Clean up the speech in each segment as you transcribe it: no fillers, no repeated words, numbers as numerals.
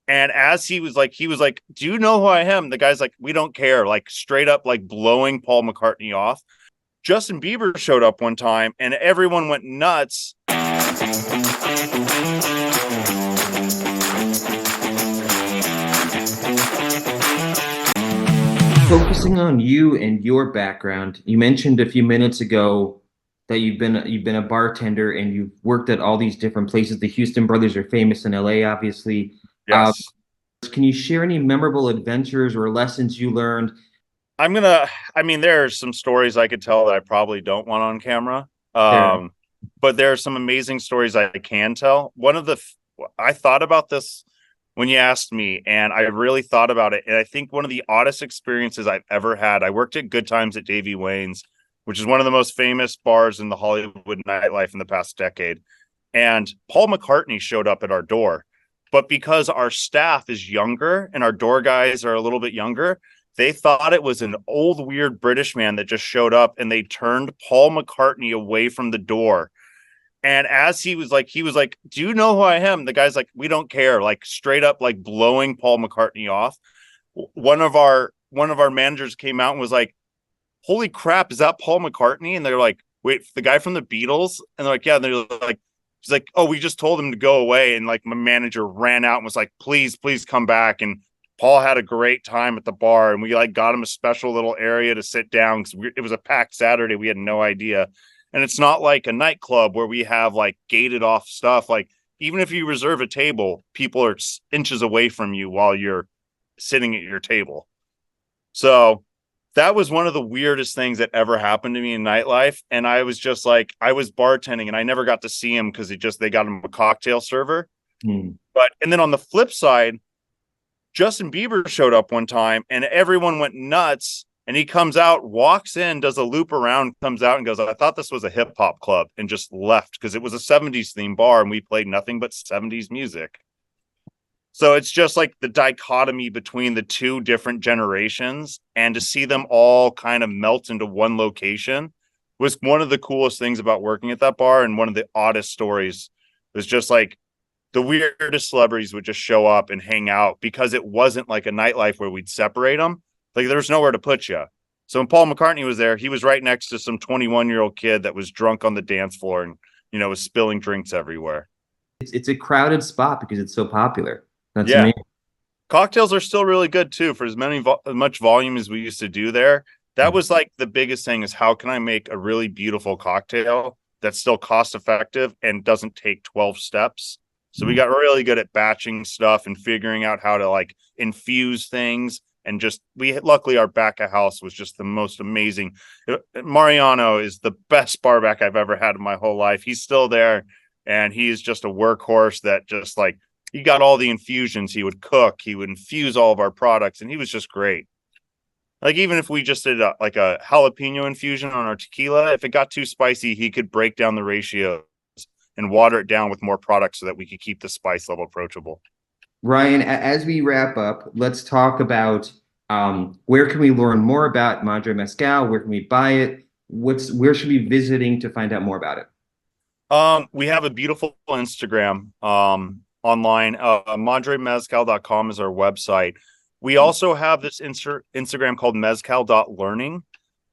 And as he was like, do you know who I am? The guy's like, we don't care, like straight up, like blowing Paul McCartney off. Justin Bieber showed up one time and everyone went nuts. Focusing on you and your background, you mentioned a few minutes ago that you've been a bartender and you've worked at all these different places. The Houston Brothers are famous in LA, obviously. Uh, Yes. can you share any memorable adventures or lessons you learned? I'm gonna. I mean, there are some stories I could tell that I probably don't want on camera. There. But there are some amazing stories I can tell. I thought about this when you asked me, and I really thought about it. And I think one of the oddest experiences I've ever had. I worked at Good Times at Davey Wayne's, which is one of the most famous bars in the Hollywood nightlife in the past decade. And Paul McCartney showed up at our door, but because our staff is younger and our door guys are a little bit younger, they thought it was an old, weird British man that just showed up and they turned Paul McCartney away from the door. And as he was like, do you know who I am? The guy's like, we don't care, like straight up, like blowing Paul McCartney off. One of our managers came out and was like, holy crap, is that Paul McCartney? And they're like, wait, the guy from the Beatles? And they're like, yeah. And they're like, he's like, oh, we just told him to go away. And like my manager ran out and was like, please come back. And Paul had a great time at the bar, and we like got him a special little area to sit down because it was a packed Saturday. We had no idea, and it's not like a nightclub where we have like gated off stuff. Like even if you reserve a table, people are inches away from you while you're sitting at your table. So that was one of the weirdest things that ever happened to me in nightlife. And I was just like, I was bartending and I never got to see him because they got him a cocktail server. Hmm. And then on the flip side, Justin Bieber showed up one time and everyone went nuts. And he comes out, walks in, does a loop around, comes out and goes, I thought this was a hip hop club, and just left because it was a 70s themed bar and we played nothing but 70s music. So it's just like the dichotomy between the two different generations, and to see them all kind of melt into one location was one of the coolest things about working at that bar. And one of the oddest stories was just like the weirdest celebrities would just show up and hang out because it wasn't like a nightlife where we'd separate them. Like there was nowhere to put you. So when Paul McCartney was there, he was right next to some 21-year-old kid that was drunk on the dance floor and, was spilling drinks everywhere. It's a crowded spot because it's so popular. That's Yeah. amazing. Cocktails are still really good too for as much volume as we used to do there. That was like the biggest thing, is how can I make a really beautiful cocktail that's still cost effective and doesn't take 12 steps. So we got really good at batching stuff and figuring out how to like infuse things. And just we luckily our back of house was just the most amazing. Mariano is the best bar back I've ever had in my whole life. He's still there, and he is just a workhorse that just like, he got all the infusions. He would cook, he would infuse all of our products, and he was just great. Like even if we just did like a jalapeno infusion on our tequila, if it got too spicy, he could break down the ratios and water it down with more products so that we could keep the spice level approachable. Ryan, as we wrap up, let's talk about where can we learn more about Madre Mezcal? Where can we buy it? Where should we be visiting to find out more about it? We have a beautiful Instagram online. MadreMezcal.com is our website. We also have this Instagram called mezcal.learning,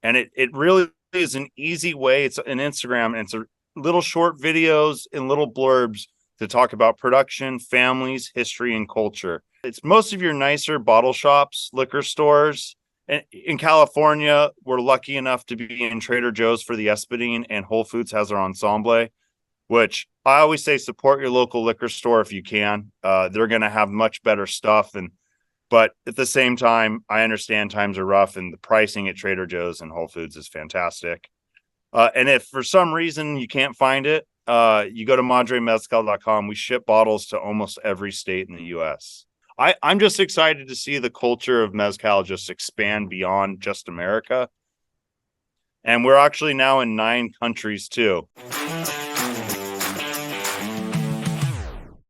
and it really is an easy way. It's an Instagram, and it's a little short videos and little blurbs to talk about production, families, history, and culture. It's most of your nicer bottle shops, liquor stores. And in California, we're lucky enough to be in Trader Joe's for the Espadine, and Whole Foods has our ensemble, which I always say support your local liquor store if you can. They're going to have much better stuff. But at the same time, I understand times are rough, and the pricing at Trader Joe's and Whole Foods is fantastic. And if for some reason you can't find it, you go to madremezcal.com. We ship bottles to almost every state in the U.S. I'm just excited to see the culture of mezcal just expand beyond just America. And we're actually now in 9 countries too.